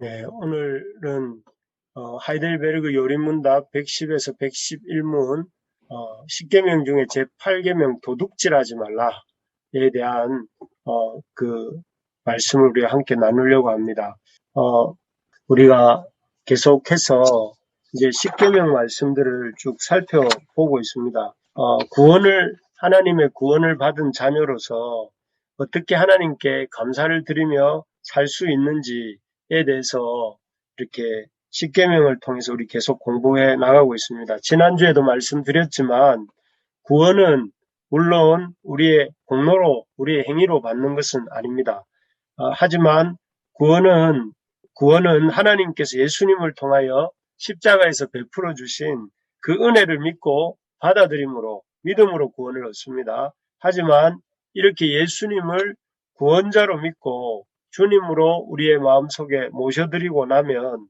네, 오늘은 하이델베르그 요리문답 110에서 111문 10계명 중에 제8계명 도둑질하지 말라에 대한 그 말씀을 우리가 함께 나누려고 합니다. 우리가 계속해서 이제 10계명 말씀들을 쭉 살펴보고 있습니다. 하나님의 구원을 받은 자녀로서 어떻게 하나님께 감사를 드리며 살 수 있는지에 대해서 이렇게 10계명을 통해서 우리 계속 공부해 나가고 있습니다. 지난주에도 말씀드렸지만 구원은 물론 우리의 공로로, 우리의 행위로 받는 것은 아닙니다. 하지만 구원은 하나님께서 예수님을 통하여 십자가에서 베풀어 주신 그 은혜를 믿고 받아들임으로, 믿음으로 구원을 얻습니다. 하지만 이렇게 예수님을 구원자로 믿고 주님으로 우리의 마음속에 모셔드리고 나면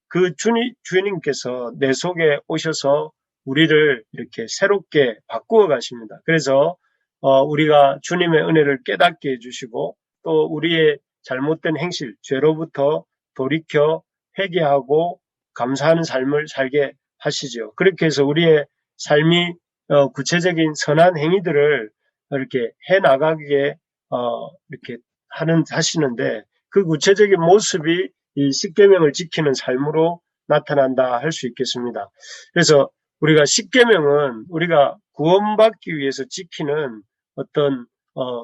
그 주님께서 내 속에 오셔서 우리를 이렇게 새롭게 바꾸어 가십니다. 그래서 우리가 주님의 은혜를 깨닫게 해주시고 또 우리의 잘못된 행실, 죄로부터 돌이켜 회개하고 감사하는 삶을 살게 하시죠. 그렇게 해서 우리의 삶이 구체적인 선한 행위들을 이렇게 해 나가기에 이렇게 하시는데 그 구체적인 모습이 이 십계명을 지키는 삶으로 나타난다 할 수 있겠습니다. 그래서 우리가 십계명은 우리가 구원받기 위해서 지키는 어떤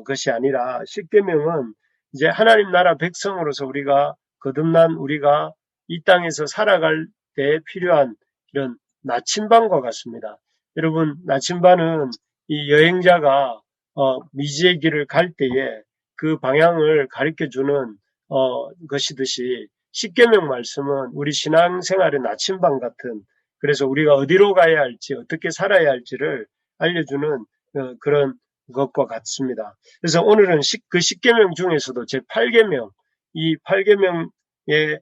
것이 아니라 십계명은 이제 하나님 나라 백성으로서 우리가 이 땅에서 살아갈 때 필요한 이런 나침반과 같습니다. 여러분, 나침반은 이 여행자가 미지의 길을 갈 때에 그 방향을 가르쳐주는 것이듯이 십계명 말씀은 우리 신앙생활의 나침반 같은, 그래서 우리가 어디로 가야 할지 어떻게 살아야 할지를 알려주는 그런 것과 같습니다. 그래서 오늘은 그 십계명 중에서도 제8계명, 이 8계명의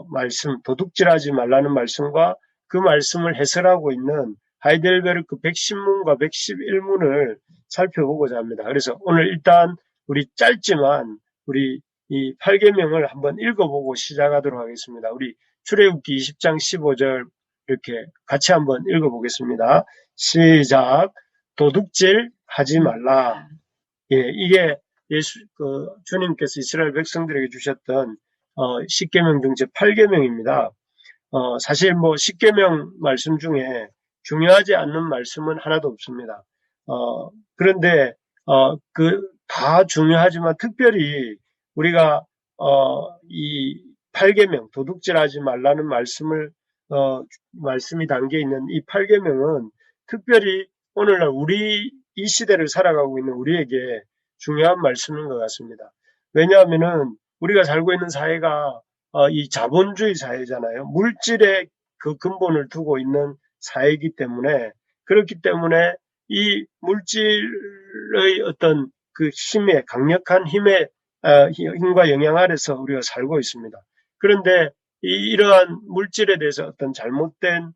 말씀, 도둑질하지 말라는 말씀과 그 말씀을 해설하고 있는 하이델베르크 110문과 111문을 살펴보고자 합니다. 그래서 오늘 일단 우리 짧지만 우리 이 8계명을 한번 읽어보고 시작하도록 하겠습니다. 우리 출애굽기 20장 15절 이렇게 같이 한번 읽어보겠습니다. 시작. 도둑질 하지 말라. 예, 이게 주님께서 이스라엘 백성들에게 주셨던 십계명 등 제8계명입니다. 사실 뭐 십계명 말씀 중에 중요하지 않는 말씀은 하나도 없습니다. 그런데 다 중요하지만 특별히 우리가 이 8계명 도둑질하지 말라는 말씀이 담겨 있는 이 8계명은 특별히 오늘날 이 시대를 살아가고 있는 우리에게 중요한 말씀인 것 같습니다. 왜냐하면은 우리가 살고 있는 사회가 이 자본주의 사회잖아요. 물질의 그 근본을 두고 있는 사회이기 때문에 그렇기 때문에 이 물질의 어떤 그 강력한 힘과 영향 아래서 우리가 살고 있습니다. 그런데 이러한 물질에 대해서 어떤 잘못된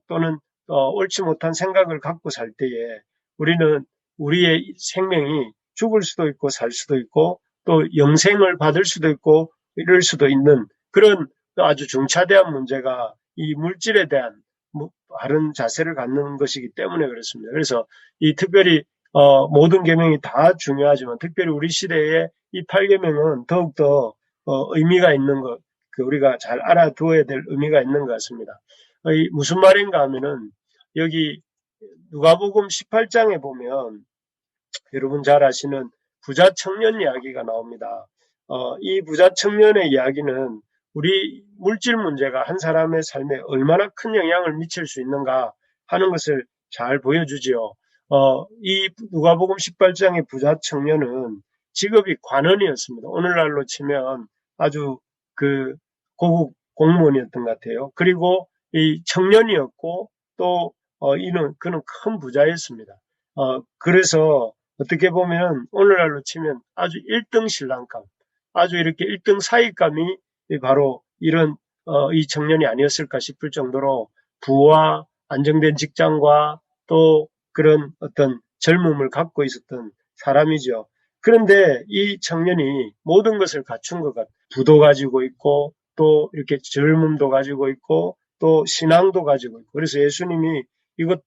또는 옳지 못한 생각을 갖고 살 때에 우리는 우리의 생명이 죽을 수도 있고 살 수도 있고 또 영생을 받을 수도 있고 이럴 수도 있는 그런 아주 중차대한 문제가 이 물질에 대한 바른 자세를 갖는 것이기 때문에 그렇습니다. 그래서 이 특별히 모든 계명이 다 중요하지만 특별히 우리 시대에 이 8계명은 더욱더 의미가 있는 것, 우리가 잘 알아두어야 될 의미가 있는 것 같습니다. 무슨 말인가 하면은 여기 누가복음 18장에 보면 여러분 잘 아시는 부자 청년 이야기가 나옵니다. 이 부자 청년의 이야기는 우리 물질 문제가 한 사람의 삶에 얼마나 큰 영향을 미칠 수 있는가 하는 것을 잘 보여주지요. 이 누가복음 18장의 부자 청년은 직업이 관원이었습니다. 오늘날로 치면 아주 그 고급 공무원이었던 것 같아요. 그리고 이 청년이었고 또 그는 큰 부자였습니다. 그래서 어떻게 보면 오늘날로 치면 아주 1등 신랑감, 아주 이렇게 1등 사익감이 바로 이런 이 청년이 아니었을까 싶을 정도로 부와 안정된 직장과 또 그런 어떤 젊음을 갖고 있었던 사람이죠. 그런데 이 청년이 모든 것을 갖춘 것 같아요. 부도 가지고 있고 또 이렇게 젊음도 가지고 있고 또 신앙도 가지고 있고 그래서 예수님이 이것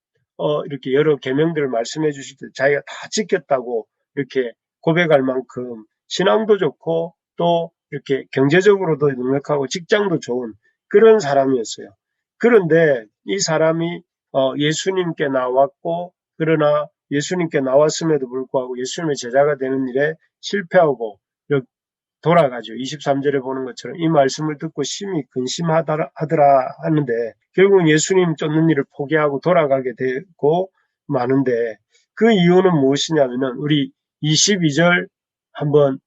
이렇게 여러 계명들을 말씀해 주실 때 자기가 다 지켰다고 이렇게 고백할 만큼 신앙도 좋고 또 이렇게 경제적으로도 능력하고 직장도 좋은 그런 사람이었어요. 그런데 이 사람이 예수님께 나왔고 그러나 예수님께 나왔음에도 불구하고 예수님의 제자가 되는 일에 실패하고 돌아가죠. 23절에 보는 것처럼 이 말씀을 듣고 심히 근심하더라 하는데 결국은 예수님 쫓는 일을 포기하고 돌아가게 되고 마는데 그 이유는 무엇이냐면은 우리 22절 한번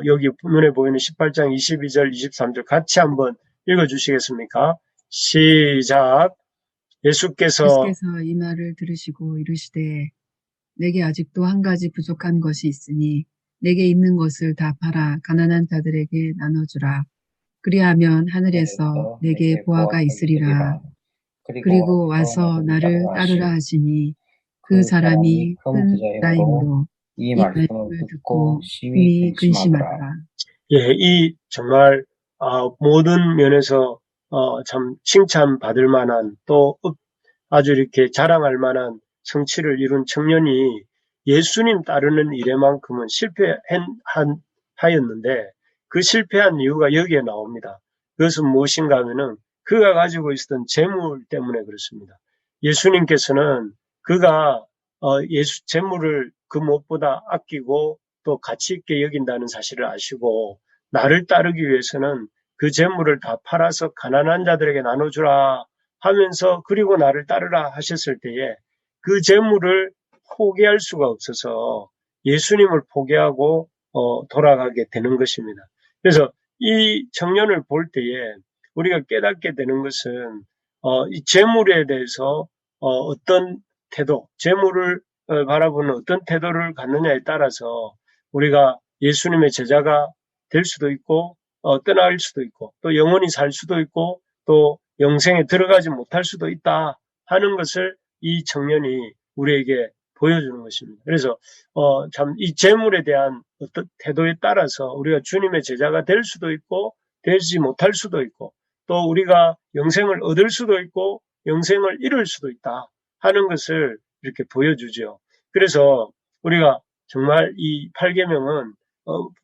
여기 눈에 보이는 18장 22절 23절 같이 한번 읽어주시겠습니까? 시작. 예수께서 이 말을 들으시고 이르시되 내게 아직도 한 가지 부족한 것이 있으니 내게 있는 것을 다 팔아 가난한 자들에게 나눠주라. 그리하면 하늘에서 내게 보화가 있으리라. 그리고 와서 나를 따르라 하시니 그 사람이 큰 부자이므로 이 말씀을 듣고 심히 근심하더라. 예, 이 정말 모든 면에서 참 칭찬받을 만한 또 아주 이렇게 자랑할 만한 성취를 이룬 청년이 예수님 따르는 일에만큼은 실패하였는데 그 실패한 이유가 여기에 나옵니다. 그것은 무엇인가 하면은 그가 가지고 있었던 재물 때문에 그렇습니다. 예수님께서는 그가 재물을 그 무엇보다 아끼고 또 가치 있게 여긴다는 사실을 아시고 나를 따르기 위해서는 그 재물을 다 팔아서 가난한 자들에게 나눠주라 하면서 그리고 나를 따르라 하셨을 때에 그 재물을 포기할 수가 없어서 예수님을 포기하고 돌아가게 되는 것입니다. 그래서 이 청년을 볼 때에 우리가 깨닫게 되는 것은 이 재물에 대해서 어떤 태도, 재물을 바라보는 어떤 태도를 갖느냐에 따라서 우리가 예수님의 제자가 될 수도 있고 떠날 수도 있고 또 영원히 살 수도 있고 또 영생에 들어가지 못할 수도 있다 하는 것을 이 청년이 우리에게 보여주는 것입니다. 그래서 참 이 재물에 대한 어떤 태도에 따라서 우리가 주님의 제자가 될 수도 있고 되지 못할 수도 있고 또 우리가 영생을 얻을 수도 있고 영생을 잃을 수도 있다 하는 것을 이렇게 보여주죠. 그래서 우리가 정말 이 8계명은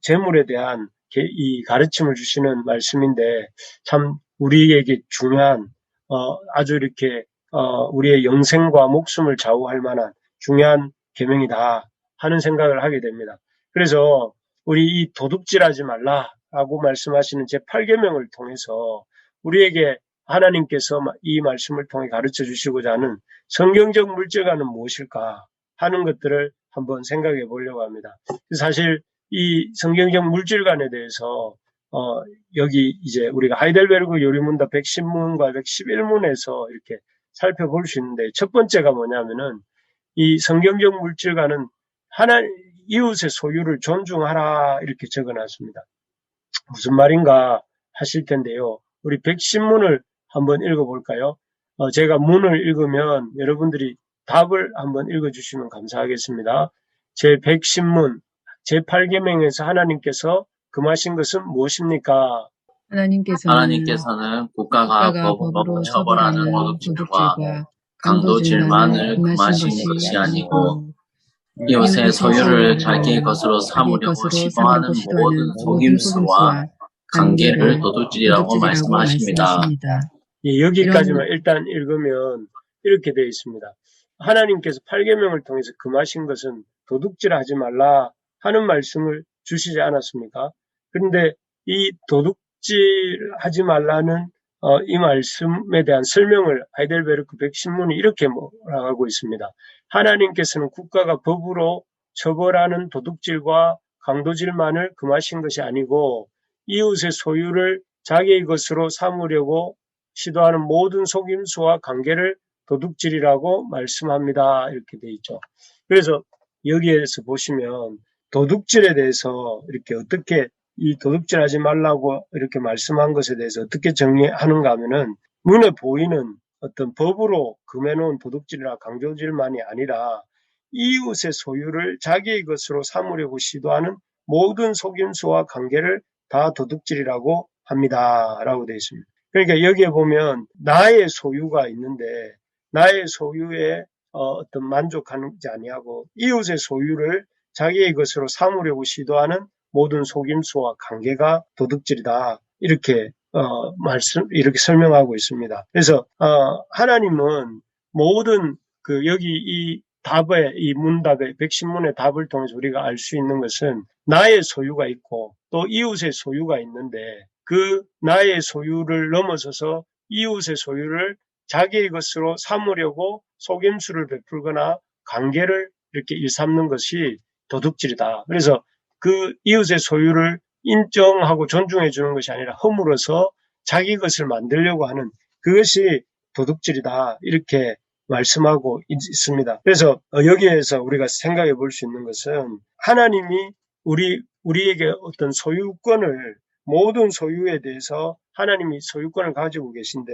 재물에 대한 이 가르침을 주시는 말씀인데 참 우리에게 중요한 아주 이렇게 우리의 영생과 목숨을 좌우할 만한 중요한 계명이다 하는 생각을 하게 됩니다. 그래서 우리 이 도둑질하지 말라라고 말씀하시는 제8계명을 통해서 우리에게 하나님께서 이 말씀을 통해 가르쳐 주시고자 하는 성경적 물질관은 무엇일까 하는 것들을 한번 생각해 보려고 합니다. 사실 이 성경적 물질관에 대해서 여기 이제 우리가 하이델베르그 요리문답 110문과 111문에서 이렇게 살펴볼 수 있는데 첫 번째가 뭐냐면은 이 성경적 물질관은 이웃의 소유를 존중하라 이렇게 적어놨습니다. 무슨 말인가 하실 텐데요. 우리 110문을 한번 읽어볼까요? 제가 문을 읽으면 여러분들이 답을 한번 읽어주시면 감사하겠습니다. 제 110문, 제 8계명에서 하나님께서 금하신 것은 무엇입니까? 하나님께서는 국가가 법으로 처벌하는 도둑질과 강도질만을 금하신 것이 아니고 이웃의 소유를 자기의 것으로 삼으려고 시도하는 모든 속임수와 관계를 도둑질이라고 말씀하십니다. 예, 여기까지만 일단 읽으면 이렇게 되어 있습니다. 하나님께서 8계명을 통해서 금하신 것은 도둑질하지 말라 하는 말씀을 주시지 않았습니까? 그런데 이 도둑질하지 말라는 이 말씀에 대한 설명을 하이델베르크 110문이 이렇게 말하고 있습니다. 하나님께서는 국가가 법으로 처벌하는 도둑질과 강도질만을 금하신 것이 아니고 이웃의 소유를 자기의 것으로 삼으려고 시도하는 모든 속임수와 관계를 도둑질이라고 말씀합니다. 이렇게 돼 있죠. 그래서 여기에서 보시면 도둑질에 대해서 이렇게 어떻게 이 도둑질하지 말라고 이렇게 말씀한 것에 대해서 어떻게 정리하는가 하면은 눈에 보이는 어떤 법으로 금해놓은 도둑질이나 강도질만이 아니라 이웃의 소유를 자기의 것으로 삼으려고 시도하는 모든 속임수와 관계를 다 도둑질이라고 합니다라고 되어 있습니다. 그러니까 여기에 보면 나의 소유가 있는데 나의 소유에 어떤 만족하지 아니하고 이웃의 소유를 자기의 것으로 삼으려고 시도하는 모든 속임수와 관계가 도둑질이다. 이렇게 이렇게 설명하고 있습니다. 그래서 하나님은 모든 여기 이 답의 이 문답의 백신문의 답을 통해서 우리가 알 수 있는 것은 나의 소유가 있고 또 이웃의 소유가 있는데 그 나의 소유를 넘어서서 이웃의 소유를 자기의 것으로 삼으려고 속임수를 베풀거나 관계를 이렇게 일삼는 것이 도둑질이다. 그래서 그 이웃의 소유를 인정하고 존중해 주는 것이 아니라 허물어서 자기 것을 만들려고 하는 그것이 도둑질이다. 이렇게 말씀하고 있습니다. 그래서 여기에서 우리가 생각해 볼 수 있는 것은 하나님이 우리에게 어떤 소유권을 모든 소유에 대해서 하나님이 소유권을 가지고 계신데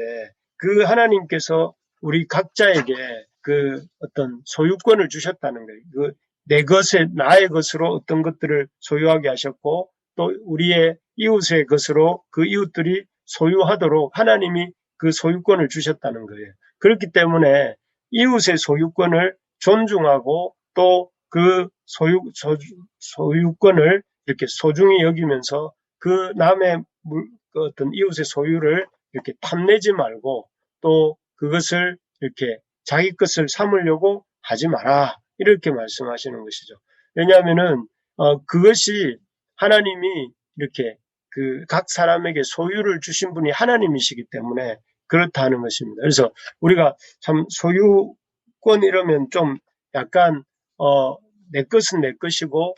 그 하나님께서 우리 각자에게 그 어떤 소유권을 주셨다는 거예요. 나의 것으로 어떤 것들을 소유하게 하셨고 또 우리의 이웃의 것으로 그 이웃들이 소유하도록 하나님이 그 소유권을 주셨다는 거예요. 그렇기 때문에 이웃의 소유권을 존중하고 또 그 소유권을 이렇게 소중히 여기면서 그 남의 그 어떤 이웃의 소유를 이렇게 탐내지 말고 또 그것을 이렇게 자기 것을 삼으려고 하지 마라. 이렇게 말씀하시는 것이죠. 왜냐하면은 그것이 하나님이 이렇게 그 각 사람에게 소유를 주신 분이 하나님이시기 때문에 그렇다는 것입니다. 그래서 우리가 참 소유권 이러면 좀 약간 내 것은 내 것이고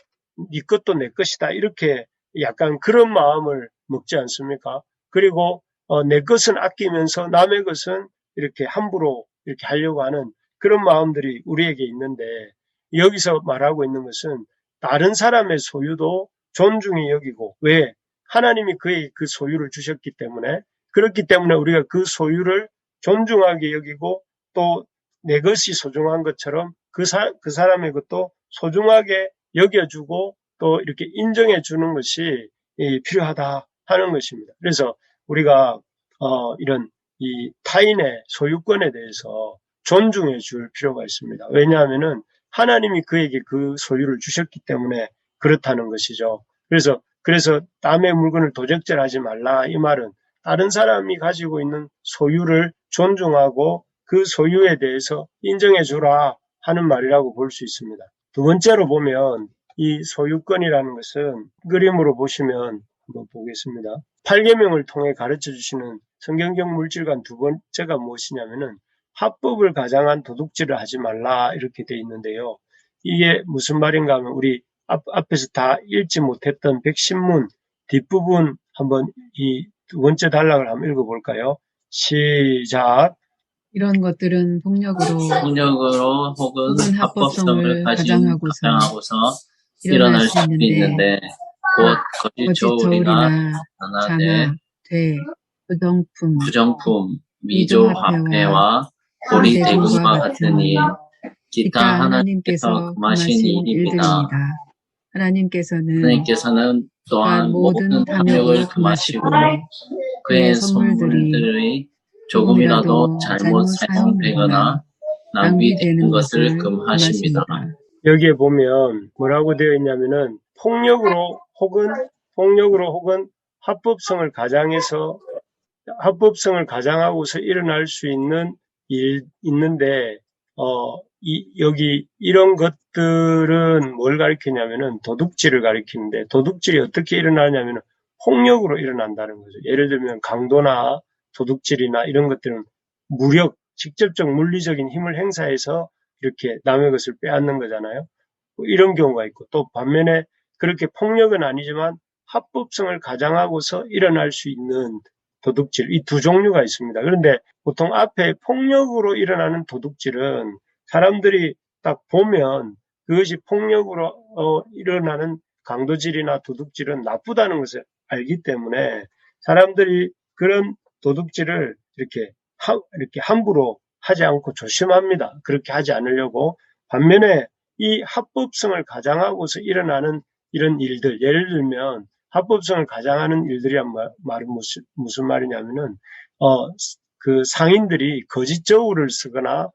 네 것도 내 것이다 이렇게 약간 그런 마음을 먹지 않습니까? 그리고 내 것은 아끼면서 남의 것은 이렇게 함부로 이렇게 하려고 하는 그런 마음들이 우리에게 있는데 여기서 말하고 있는 것은 다른 사람의 소유도 존중히 여기고 왜? 하나님이 그의 그 소유를 주셨기 때문에 그렇기 때문에 우리가 그 소유를 존중하게 여기고 또 내 것이 소중한 것처럼 그 사람의 것도 소중하게 여겨주고 또 이렇게 인정해 주는 것이 필요하다 하는 것입니다. 그래서 우리가 이런 이 타인의 소유권에 대해서 존중해 줄 필요가 있습니다. 왜냐하면은 하나님이 그에게 그 소유를 주셨기 때문에 그렇다는 것이죠. 그래서 남의 물건을 도적질하지 말라 이 말은 다른 사람이 가지고 있는 소유를 존중하고 그 소유에 대해서 인정해 주라 하는 말이라고 볼 수 있습니다. 두 번째로 보면 이 소유권이라는 것은 그림으로 보시면 한번 보겠습니다. 8계명을 통해 가르쳐 주시는 성경적 물질관 두 번째가 무엇이냐면은 합법을 가장한 도둑질을 하지 말라 이렇게 돼 있는데요. 이게 무슨 말인가 하면 우리 앞에서 다 읽지 못했던 백신문 뒷부분 한번 이 두 번째 단락을 한번 읽어볼까요? 시작. 이런 것들은 폭력으로 혹은 합법성을 가장하고서 일어날 수 있는데 곧 거짓 거짓저울이나 잔화, 부정품, 미조화폐와 고리대금과 같은 일, 기타 하나님께서 금하신 일입니다. 하나님께서는 또한 모든 탐욕을 금하시고 그의 선물들이 조금이라도 잘못 사용되거나 낭비되는 것을 금하십니다. 여기에 보면 뭐라고 되어 있냐면은 폭력으로 혹은 합법성을 가장하고서 일어날 수 있는 일 있는데 여기 이런 것들은 뭘 가리키냐면은 도둑질을 가리키는데 도둑질이 어떻게 일어나냐면은 폭력으로 일어난다는 거죠. 예를 들면 강도나 도둑질이나 이런 것들은 직접적 물리적인 힘을 행사해서 이렇게 남의 것을 빼앗는 거잖아요. 이런 경우가 있고 또 반면에 그렇게 폭력은 아니지만 합법성을 가장하고서 일어날 수 있는 도둑질, 이 두 종류가 있습니다. 그런데 보통 앞에 폭력으로 일어나는 도둑질은 사람들이 딱 보면 그것이 폭력으로 일어나는 강도질이나 도둑질은 나쁘다는 것을 알기 때문에 사람들이 그런 도둑질을 이렇게 함부로 하지 않고 조심합니다. 그렇게 하지 않으려고. 반면에 이 합법성을 가장하고서 일어나는 이런 일들, 예를 들면 합법성을 가장하는 일들이란 말은 무슨 말이냐면은, 그 상인들이 거짓 저울을 쓰거나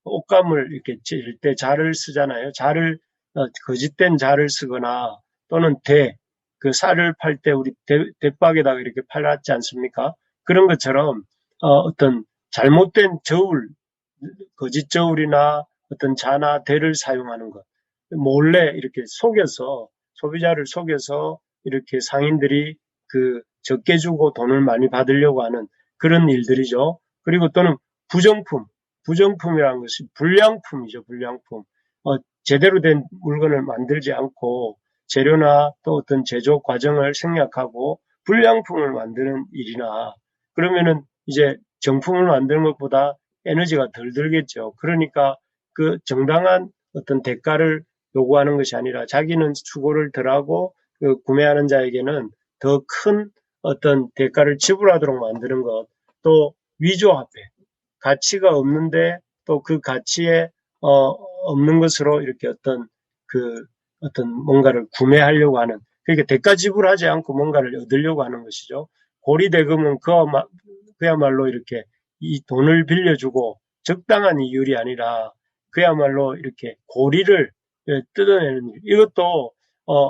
옷감을 이렇게 찔 때 자를 쓰잖아요. 거짓된 자를 쓰거나 또는 그 쌀을 팔 때 우리 대박에다가 이렇게 팔았지 않습니까? 그런 것처럼, 어떤 잘못된 거짓 저울이나 어떤 자나 대를 사용하는 것. 몰래 이렇게 소비자를 속여서 이렇게 상인들이 적게 주고 돈을 많이 받으려고 하는 그런 일들이죠. 그리고 또는 부정품이라는 것이 불량품이죠, 불량품. 제대로 된 물건을 만들지 않고 재료나 또 어떤 제조 과정을 생략하고 불량품을 만드는 일이나, 그러면은 이제 정품을 만드는 것보다 에너지가 덜 들겠죠. 그러니까 그 정당한 어떤 대가를 요구하는 것이 아니라 자기는 수고를 덜하고 그 구매하는 자에게는 더 큰 어떤 대가를 지불하도록 만드는 것, 또 위조화폐, 가치가 없는데 또 그 가치에 없는 것으로 이렇게 어떤 뭔가를 구매하려고 하는, 그러니까 대가 지불하지 않고 뭔가를 얻으려고 하는 것이죠. 고리대금은 그야말로 이렇게 이 돈을 빌려주고 적당한 이율이 아니라 그야말로 이렇게 고리를 뜯어내는 일. 이것도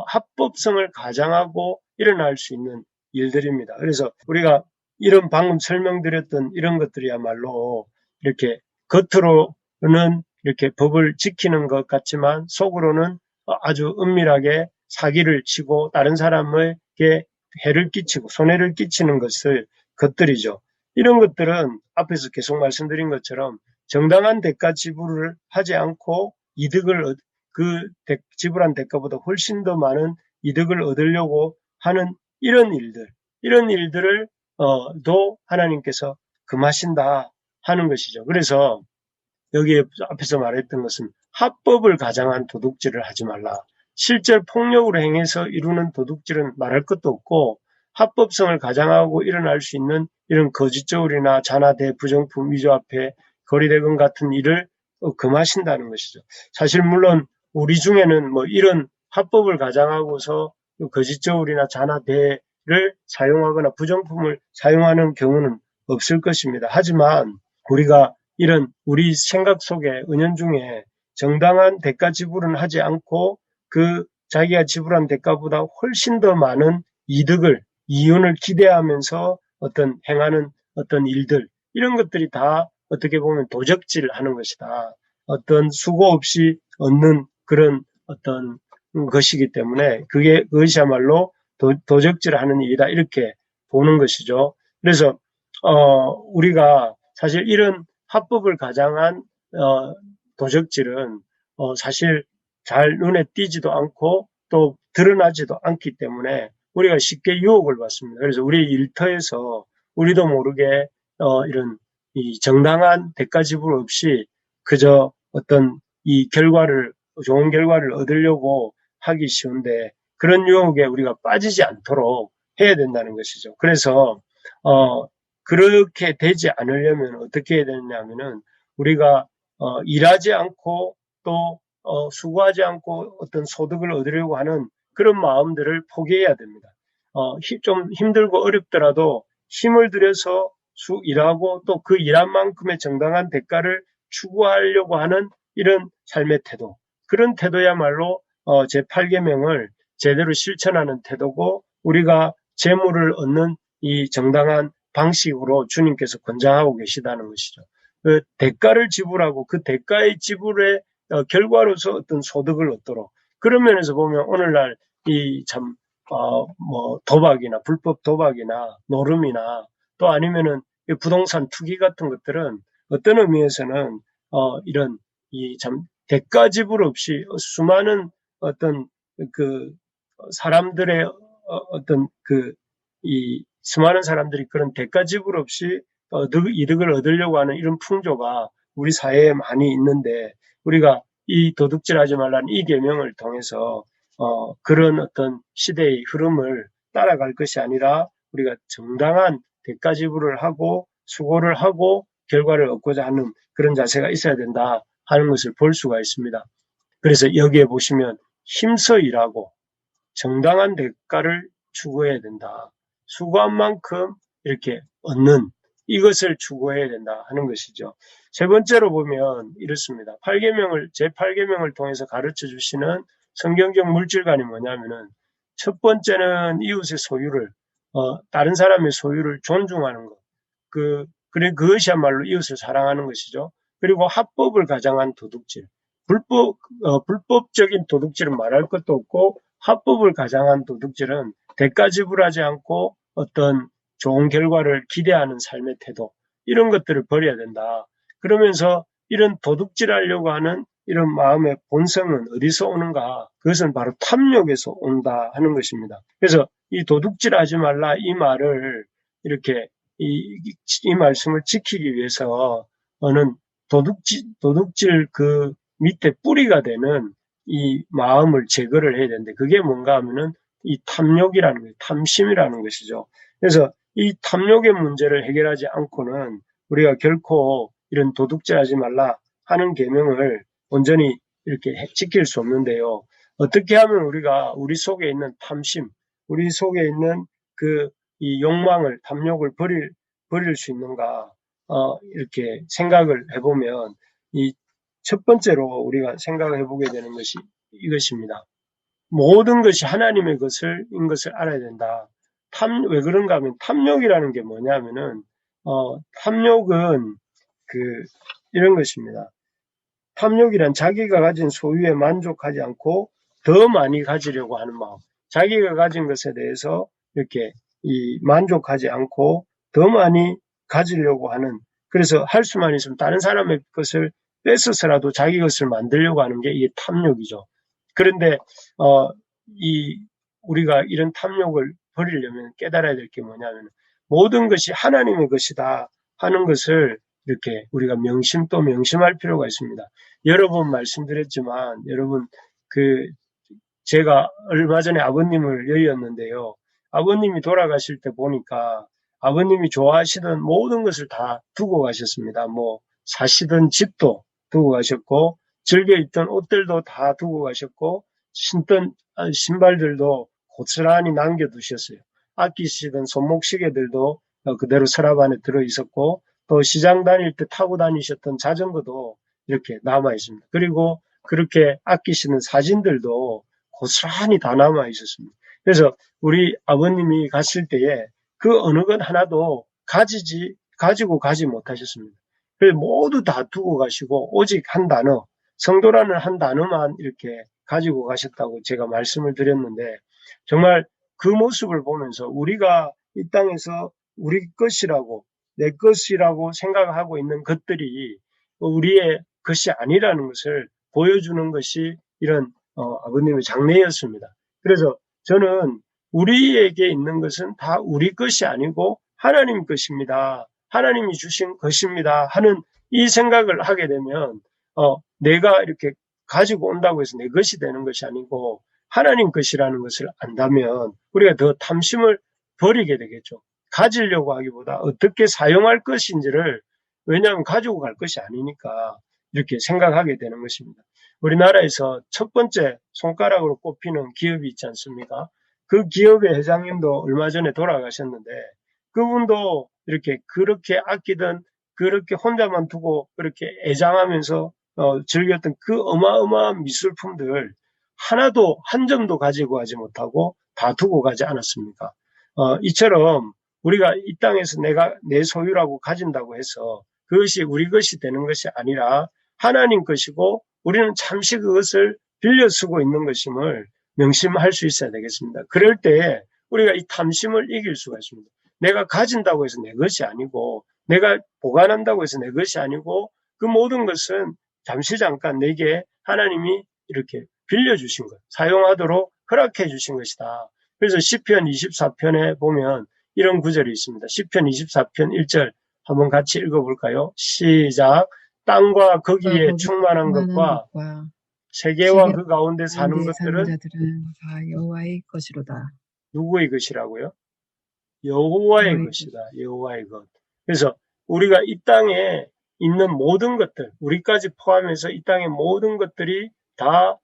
합법성을 가장하고 일어날 수 있는 일들입니다. 그래서 우리가 이런 방금 설명드렸던 이런 것들이야말로 이렇게 겉으로는 이렇게 법을 지키는 것 같지만 속으로는 아주 은밀하게 사기를 치고 다른 사람에게 해를 끼치고 손해를 끼치는 것들이죠. 이런 것들은 앞에서 계속 말씀드린 것처럼 정당한 대가 지불을 하지 않고 지불한 대가보다 훨씬 더 많은 이득을 얻으려고 하는 이런 일들을 도 하나님께서 금하신다 하는 것이죠. 그래서 여기에 앞에서 말했던 것은 합법을 가장한 도둑질을 하지 말라. 실제 폭력으로 행해서 이루는 도둑질은 말할 것도 없고, 합법성을 가장하고 일어날 수 있는 이런 거짓저울이나 자나대, 부정품, 위조화폐, 거리대금 같은 일을 금하신다는 것이죠. 사실 물론 우리 중에는 이런 합법을 가장하고서 거짓저울이나 자나대를 사용하거나 부정품을 사용하는 경우는 없을 것입니다. 하지만 우리가 이런 우리 생각 속에 은연중에 정당한 대가 지불은 하지 않고 자기가 지불한 대가보다 훨씬 더 많은 이윤을 기대하면서 행하는 어떤 일들, 이런 것들이 다 어떻게 보면 도적질을 하는 것이다. 어떤 수고 없이 얻는 그런 어떤 것이기 때문에 그것이야말로 도적질을 하는 일이다, 이렇게 보는 것이죠. 그래서 우리가 사실 이런 합법을 가장한 도적질은 사실 잘 눈에 띄지도 않고 또 드러나지도 않기 때문에 우리가 쉽게 유혹을 받습니다. 그래서 우리 일터에서 우리도 모르게 이런 이 정당한 대가 지불 없이 그저 어떤 좋은 결과를 얻으려고 하기 쉬운데, 그런 유혹에 우리가 빠지지 않도록 해야 된다는 것이죠. 그래서 그렇게 되지 않으려면 어떻게 해야 되느냐면은 우리가 일하지 않고 또 수고하지 않고 어떤 소득을 얻으려고 하는 그런 마음들을 포기해야 됩니다. 좀 힘들고 어렵더라도 힘을 들여서 일하고 또 그 일한 만큼의 정당한 대가를 추구하려고 하는 이런 삶의 태도, 그런 태도야말로 제8계명을 제대로 실천하는 태도고, 우리가 재물을 얻는 이 정당한 방식으로 주님께서 권장하고 계시다는 것이죠. 그 대가를 지불하고 그 대가의 지불의 결과로서 어떤 소득을 얻도록, 그런 면에서 보면 오늘날 도박이나 불법 도박이나 노름이나 또 아니면은 부동산 투기 같은 것들은 어떤 의미에서는 이런 대가 지불 없이 수많은 어떤 사람들의 수많은 사람들이 그런 대가 지불 없이 이득을 얻으려고 하는 이런 풍조가 우리 사회에 많이 있는데, 우리가 이 도둑질하지 말라는 이 계명을 통해서 그런 어떤 시대의 흐름을 따라갈 것이 아니라 우리가 정당한 대가 지불을 하고 수고를 하고 결과를 얻고자 하는 그런 자세가 있어야 된다 하는 것을 볼 수가 있습니다. 그래서 여기에 보시면 힘써 일하고 정당한 대가를 추구해야 된다. 수고한 만큼 이렇게 얻는 이것을 추구해야 된다 하는 것이죠. 세 번째로 보면 이렇습니다. 제8계명을 통해서 가르쳐 주시는 성경적 물질관이 뭐냐면은 첫 번째는 이웃의 소유를 다른 사람의 소유를 존중하는 것. 그래 그것이야말로 이웃을 사랑하는 것이죠. 그리고 합법을 가장한 도둑질. 불법적인 도둑질은 말할 것도 없고 합법을 가장한 도둑질은 대가 지불하지 않고 어떤 좋은 결과를 기대하는 삶의 태도 이런 것들을 버려야 된다. 그러면서 이런 도둑질하려고 하는 이런 마음의 본성은 어디서 오는가? 그것은 바로 탐욕에서 온다 하는 것입니다. 그래서 이 도둑질하지 말라 이 말을 이렇게 이 말씀을 지키기 위해서는 도둑질 그 밑에 뿌리가 되는 이 마음을 제거를 해야 되는데 그게 뭔가 하면은 이 탐욕이라는 거예요. 탐심이라는 것이죠. 그래서 이 탐욕의 문제를 해결하지 않고는 우리가 결코 이런 도둑질하지 말라 하는 계명을 온전히 이렇게 지킬 수 없는데요. 어떻게 하면 우리가 우리 속에 있는 탐심, 우리 속에 있는 이 욕망을, 탐욕을 버릴 수 있는가, 이렇게 생각을 해보면 이 첫 번째로 우리가 생각을 해보게 되는 것이 이것입니다. 모든 것이 하나님의 인 것을 알아야 된다. 왜 그런가 하면 탐욕이라는 게 뭐냐면은, 탐욕은 이런 것입니다. 탐욕이란 자기가 가진 소유에 만족하지 않고 더 많이 가지려고 하는 마음. 자기가 가진 것에 대해서 이렇게 만족하지 않고 더 많이 가지려고 하는, 그래서 할 수만 있으면 다른 사람의 것을 뺏어서라도 자기 것을 만들려고 하는 게 이게 탐욕이죠. 그런데 우리가 이런 탐욕을 버리려면 깨달아야 될 게 뭐냐면 모든 것이 하나님의 것이다 하는 것을 이렇게 우리가 명심할 필요가 있습니다. 여러 번 말씀드렸지만 여러분 제가 얼마 전에 아버님을 여의었는데요. 아버님이 돌아가실 때 보니까 아버님이 좋아하시던 모든 것을 다 두고 가셨습니다. 사시던 집도 두고 가셨고 즐겨 입던 옷들도 다 두고 가셨고 신던 신발들도 고스란히 남겨두셨어요. 아끼시던 손목시계들도 그대로 서랍 안에 들어있었고 또 시장 다닐 때 타고 다니셨던 자전거도 이렇게 남아 있습니다. 그리고 그렇게 아끼시는 사진들도 고스란히 다 남아 있었습니다. 그래서 우리 아버님이 갔을 때에 그 어느 것 하나도 가지고 가지 못하셨습니다. 그래서 모두 다 두고 가시고 오직 한 단어, 성도라는 한 단어만 이렇게 가지고 가셨다고 제가 말씀을 드렸는데 정말 그 모습을 보면서 우리가 이 땅에서 우리 것이라고 내 것이라고 생각하고 있는 것들이 우리의 것이 아니라는 것을 보여주는 것이 이런 아버님의 장례였습니다. 그래서 저는 우리에게 있는 것은 다 우리 것이 아니고 하나님 것입니다. 하나님이 주신 것입니다. 하는 이 생각을 하게 되면 내가 이렇게 가지고 온다고 해서 내 것이 되는 것이 아니고 하나님 것이라는 것을 안다면 우리가 더 탐심을 버리게 되겠죠. 가지려고 하기보다 어떻게 사용할 것인지를, 왜냐하면 가지고 갈 것이 아니니까 이렇게 생각하게 되는 것입니다. 우리나라에서 첫 번째 손가락으로 꼽히는 기업이 있지 않습니까? 그 기업의 회장님도 얼마 전에 돌아가셨는데 그분도 이렇게 그렇게 아끼던, 그렇게 혼자만 두고 그렇게 애장하면서 즐겼던 그 어마어마한 미술품들 하나도 한 점도 가지고 가지 못하고 다 두고 가지 않았습니까? 이처럼 우리가 이 땅에서 내가 내 소유라고 가진다고 해서 그것이 우리 것이 되는 것이 아니라 하나님 것이고 우리는 잠시 그것을 빌려 쓰고 있는 것임을 명심할 수 있어야 되겠습니다. 그럴 때에 우리가 이 탐심을 이길 수가 있습니다. 내가 가진다고 해서 내 것이 아니고 내가 보관한다고 해서 내 것이 아니고 그 모든 것은 잠시 잠깐 내게 하나님이 이렇게 빌려주신 것, 사용하도록 허락해 주신 것이다. 그래서 시편 24편에 보면 이런 구절이 있습니다. 시편 24편 1절 한번 같이 읽어볼까요? 시작. 땅과 거기에 충만한 것과 세계와 그 가운데 사는 것들은 다 여호와의 것이로다. 누구의 것이라고요? 여호와의 것이다. 여호와의 것. 그래서 우리가 이 땅에 있는 모든 것들, 우리까지 포함해서 이 땅의 모든 것들이 다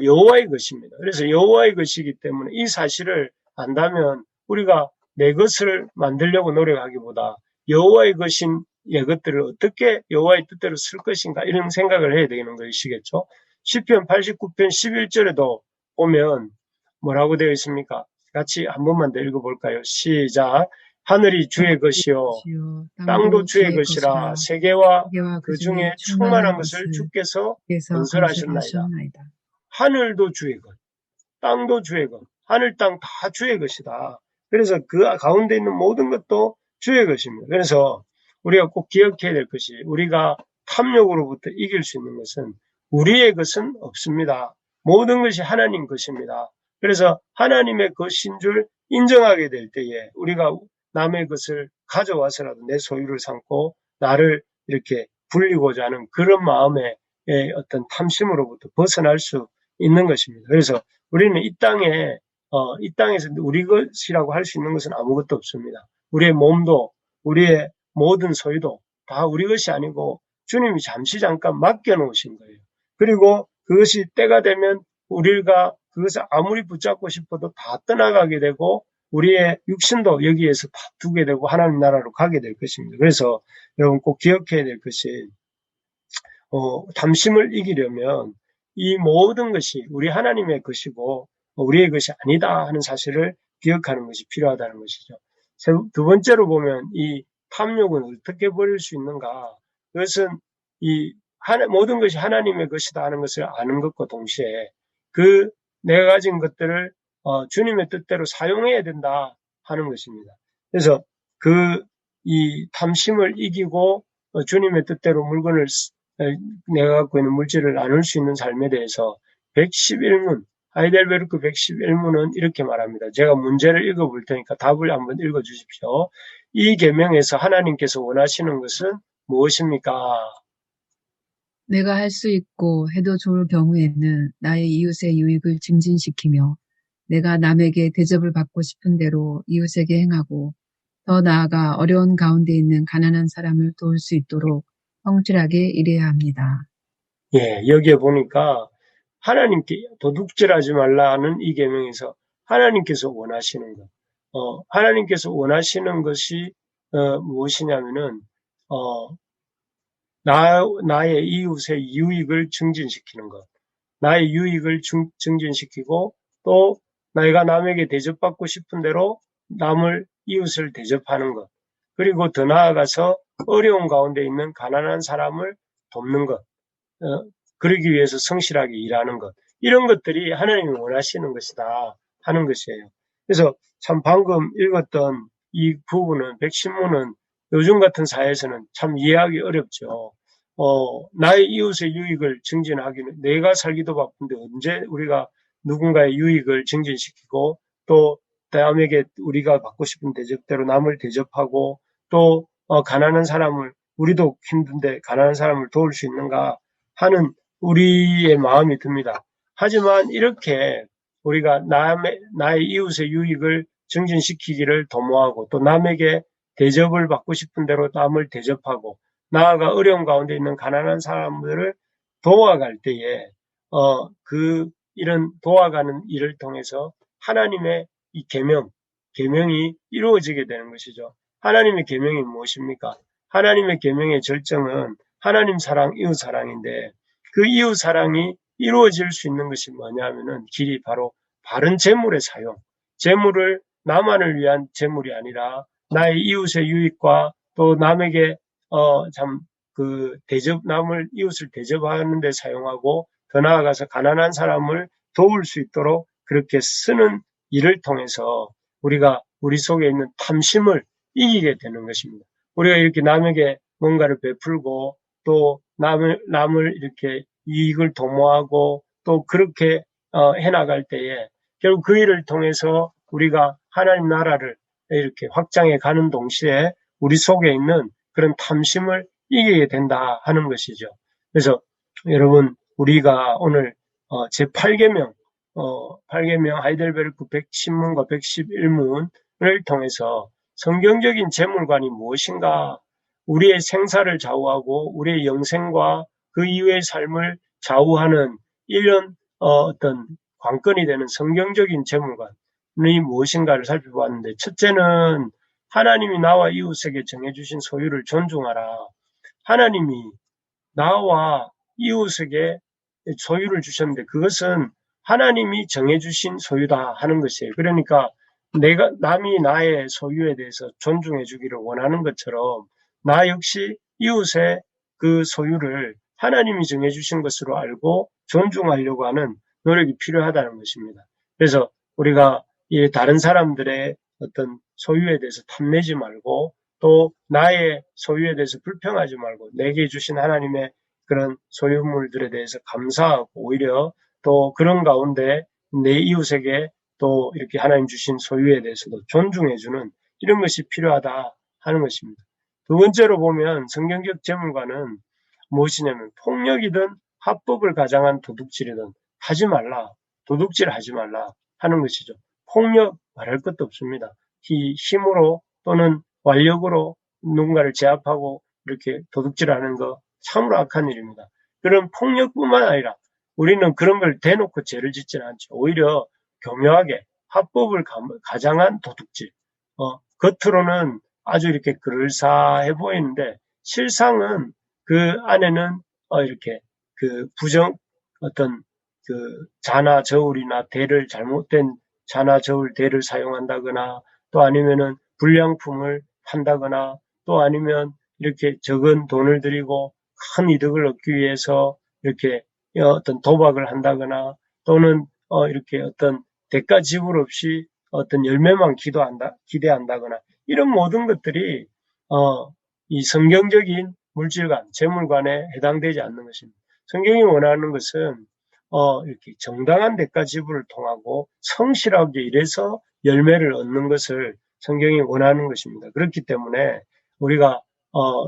여호와의 것입니다. 그래서 여호와의 것이기 때문에 이 사실을 안다면 우리가 내 것을 만들려고 노력하기보다 여호와의 것인 내 것들을 어떻게 여호와의 뜻대로 쓸 것인가 이런 생각을 해야 되는 것이겠죠. 시편 89편 11절에도 보면 뭐라고 되어 있습니까? 같이 한 번만 더 읽어볼까요? 시작. 하늘이 주의 것이요 땅도 주의 것이라 세계와 그 중에 충만한 것을 주께서 건설하셨나이다. 하늘도 주의 것, 땅도 주의 것, 하늘 땅 다 주의 것이다. 그래서 그 가운데 있는 모든 것도 주의 것입니다. 그래서 우리가 꼭 기억해야 될 것이 우리가 탐욕으로부터 이길 수 있는 것은 우리의 것은 없습니다. 모든 것이 하나님 것입니다. 그래서 하나님의 것인 줄 인정하게 될 때에 우리가 남의 것을 가져와서라도 내 소유를 삼고 나를 이렇게 불리고자 하는 그런 마음의 어떤 탐심으로부터 벗어날 수 있는 것입니다. 그래서 우리는 이 땅에서 우리 것이라고 할 수 있는 것은 아무것도 없습니다. 우리의 몸도 우리의 모든 소유도 다 우리 것이 아니고 주님이 잠깐 맡겨놓으신 거예요. 그리고 그것이 때가 되면 우리가 그것을 아무리 붙잡고 싶어도 다 떠나가게 되고 우리의 육신도 여기에서 다 두게 되고 하나님 나라로 가게 될 것입니다. 그래서 여러분 꼭 기억해야 될 것이 탐심을 이기려면 이 모든 것이 우리 하나님의 것이고 우리의 것이 아니다 하는 사실을 기억하는 것이 필요하다는 것이죠. 두 번째로 보면 이 탐욕은 어떻게 버릴 수 있는가? 그것은 모든 것이 하나님의 것이다 하는 것을 아는 것과 동시에 그 내가 가진 것들을 주님의 뜻대로 사용해야 된다 하는 것입니다. 그래서 이 탐심을 이기고 주님의 뜻대로 물건을 내가 갖고 있는 물질을 나눌 수 있는 삶에 대해서 111문 하이델베르크 111문은 이렇게 말합니다. 제가 문제를 읽어볼 테니까 답을 한번 읽어주십시오. 이 계명에서 하나님께서 원하시는 것은 무엇입니까? 내가 할 수 있고 해도 좋을 경우에는 나의 이웃의 유익을 증진시키며 내가 남에게 대접을 받고 싶은 대로 이웃에게 행하고 더 나아가 어려운 가운데 있는 가난한 사람을 도울 수 있도록 성실하게 일해야 합니다. 예, 여기에 보니까 하나님께 도둑질하지 말라는 이 계명에서 하나님께서 원하시는 것, 하나님께서 원하시는 것이 무엇이냐면은 나의 이웃의 유익을 증진시키는 것, 나의 유익을 증진시키고 또 내가 남에게 대접받고 싶은 대로 이웃을 대접하는 것, 그리고 더 나아가서 어려운 가운데 있는 가난한 사람을 돕는 것, 그러기 위해서 성실하게 일하는 것, 이런 것들이 하나님이 원하시는 것이다 하는 것이에요. 그래서 참 방금 읽었던 이 부분은 110문은 요즘 같은 사회에서는 참 이해하기 어렵죠. 나의 이웃의 유익을 증진하기는 내가 살기도 바쁜데 언제 우리가 누군가의 유익을 증진시키고 또 남에게 우리가 받고 싶은 대접대로 남을 대접하고 또 가난한 사람을 우리도 힘든데 가난한 사람을 도울 수 있는가 하는 우리의 마음이 듭니다. 하지만 이렇게 우리가 나의 이웃의 유익을 증진시키기를 도모하고 또 남에게 대접을 받고 싶은 대로 남을 대접하고 나아가 어려운 가운데 있는 가난한 사람들을 도와갈 때에 이런 도와가는 일을 통해서 하나님의 이 계명이 이루어지게 되는 것이죠. 하나님의 계명이 무엇입니까? 하나님의 계명의 절정은 하나님 사랑, 이웃 사랑인데 그 이웃 사랑이 이루어질 수 있는 것이 뭐냐면은 길이 바로 바른 재물의 사용. 재물을 나만을 위한 재물이 아니라 나의 이웃의 유익과 또 남에게 이웃을 대접하는 데 사용하고 더 나아가서 가난한 사람을 도울 수 있도록 그렇게 쓰는 일을 통해서 우리가 우리 속에 있는 탐심을 이기게 되는 것입니다. 우리가 이렇게 남에게 뭔가를 베풀고 또 남을 이렇게 이익을 도모하고 또 그렇게 해나갈 때에 결국 그 일을 통해서 우리가 하나님 나라를 이렇게 확장해 가는 동시에 우리 속에 있는 그런 탐심을 이기게 된다 하는 것이죠. 그래서 여러분 우리가 오늘 제8계명 8계명 하이델베르크 110문과 111문을 통해서 성경적인 재물관이 무엇인가, 우리의 생사를 좌우하고 우리의 영생과 그 이후의 삶을 좌우하는 이런 어떤 관건이 되는 성경적인 재물관이 무엇인가를 살펴보았는데, 첫째는 하나님이 나와 이웃에게 정해주신 소유를 존중하라. 하나님이 나와 이웃에게 소유를 주셨는데 그것은 하나님이 정해주신 소유다 하는 것이에요. 그러니까 남이 나의 소유에 대해서 존중해 주기를 원하는 것처럼 나 역시 이웃의 그 소유를 하나님이 정해주신 것으로 알고 존중하려고 하는 노력이 필요하다는 것입니다. 그래서 우리가 이 다른 사람들의 어떤 소유에 대해서 탐내지 말고 또 나의 소유에 대해서 불평하지 말고 내게 주신 하나님의 그런 소유물들에 대해서 감사하고 오히려 또 그런 가운데 내 이웃에게 또 이렇게 하나님 주신 소유에 대해서도 존중해주는 이런 것이 필요하다 하는 것입니다. 두 번째로 보면 성경적 재물관은 무엇이냐면 폭력이든 합법을 가장한 도둑질이든 하지 말라, 도둑질하지 말라 하는 것이죠. 폭력 말할 것도 없습니다. 힘으로 또는 완력으로 누군가를 제압하고 이렇게 도둑질하는 거 참으로 악한 일입니다. 그런 폭력뿐만 아니라 우리는 그런 걸 대놓고 죄를 짓지는 않죠. 오히려 교묘하게 합법을 가장한 도둑질. 겉으로는 아주 이렇게 그럴싸해 보이는데 실상은 그 안에는 이렇게 그 어떤 그 자나 저울이나 대를 잘못된 자나 저울 대를 사용한다거나 또 아니면은 불량품을 판다거나 또 아니면 이렇게 적은 돈을 들이고 큰 이득을 얻기 위해서 이렇게 어떤 도박을 한다거나 또는 이렇게 어떤 대가 지불 없이 어떤 열매만 기대한다거나 이런 모든 것들이 이 성경적인 물질관, 재물관에 해당되지 않는 것입니다. 성경이 원하는 것은 이렇게 정당한 대가 지불을 통하고 성실하게 일해서 열매를 얻는 것을 성경이 원하는 것입니다. 그렇기 때문에 우리가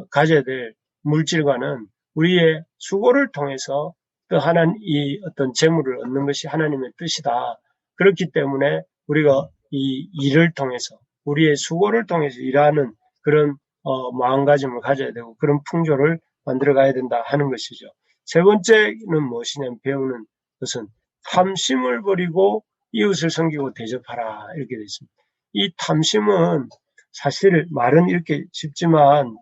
가져야 될 물질관은 우리의 수고를 통해서 또 이 어떤 재물을 얻는 것이 하나님의 뜻이다. 그렇기 때문에 우리가 이 일을 통해서 우리의 수고를 통해서 일하는 그런 마음가짐을 가져야 되고 그런 풍조를 만들어 가야 된다 하는 것이죠. 세 번째는 무엇이냐면 배우는 것은 탐심을 버리고 이웃을 섬기고 대접하라 이렇게 되어 있습니다. 이 탐심은 사실 말은 이렇게 쉽지만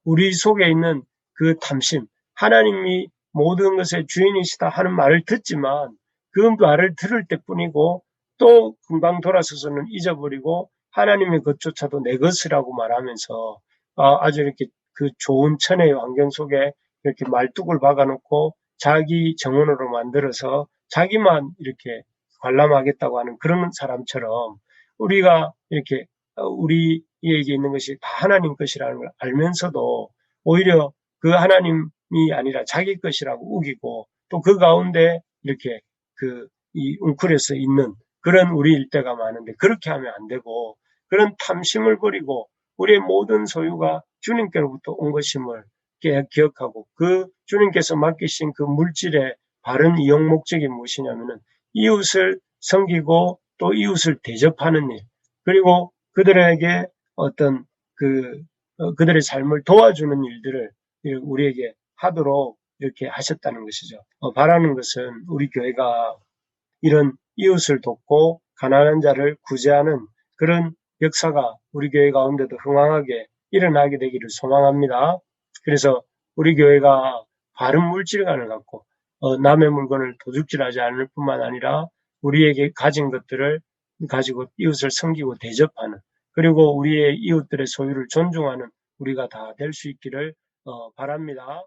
우리 속에 있는 그 탐심, 하나님이 모든 것의 주인이시다 하는 말을 듣지만 그 말을 들을 때뿐이고 또 금방 돌아서서는 잊어버리고 하나님의 것조차도 내 것이라고 말하면서 아주 이렇게 그 좋은 천혜의 환경 속에 이렇게 말뚝을 박아놓고 자기 정원으로 만들어서 자기만 이렇게 관람하겠다고 하는 그런 사람처럼 우리가 이렇게 우리에게 있는 것이 다 하나님 것이라는 걸 알면서도 오히려 그 하나님이 아니라 자기 것이라고 우기고 또 그 가운데 이렇게 이 웅크려서 있는 그런 우리 일대가 많은데 그렇게 하면 안 되고 그런 탐심을 버리고 우리의 모든 소유가 주님께로부터 온 것임을 기억하고 그 주님께서 맡기신 그 물질의 바른 이용 목적이 무엇이냐면은 이웃을 섬기고 또 이웃을 대접하는 일 그리고 그들에게 어떤 그들의 삶을 도와주는 일들을 우리에게 하도록 이렇게 하셨다는 것이죠. 바라는 것은 우리 교회가 이런 이웃을 돕고 가난한 자를 구제하는 그런 역사가 우리 교회 가운데도 흥왕하게 일어나게 되기를 소망합니다. 그래서 우리 교회가 바른 물질관을 갖고 남의 물건을 도둑질하지 않을 뿐만 아니라 우리에게 가진 것들을 가지고 이웃을 섬기고 대접하는 그리고 우리의 이웃들의 소유를 존중하는 우리가 다 될 수 있기를 바랍니다.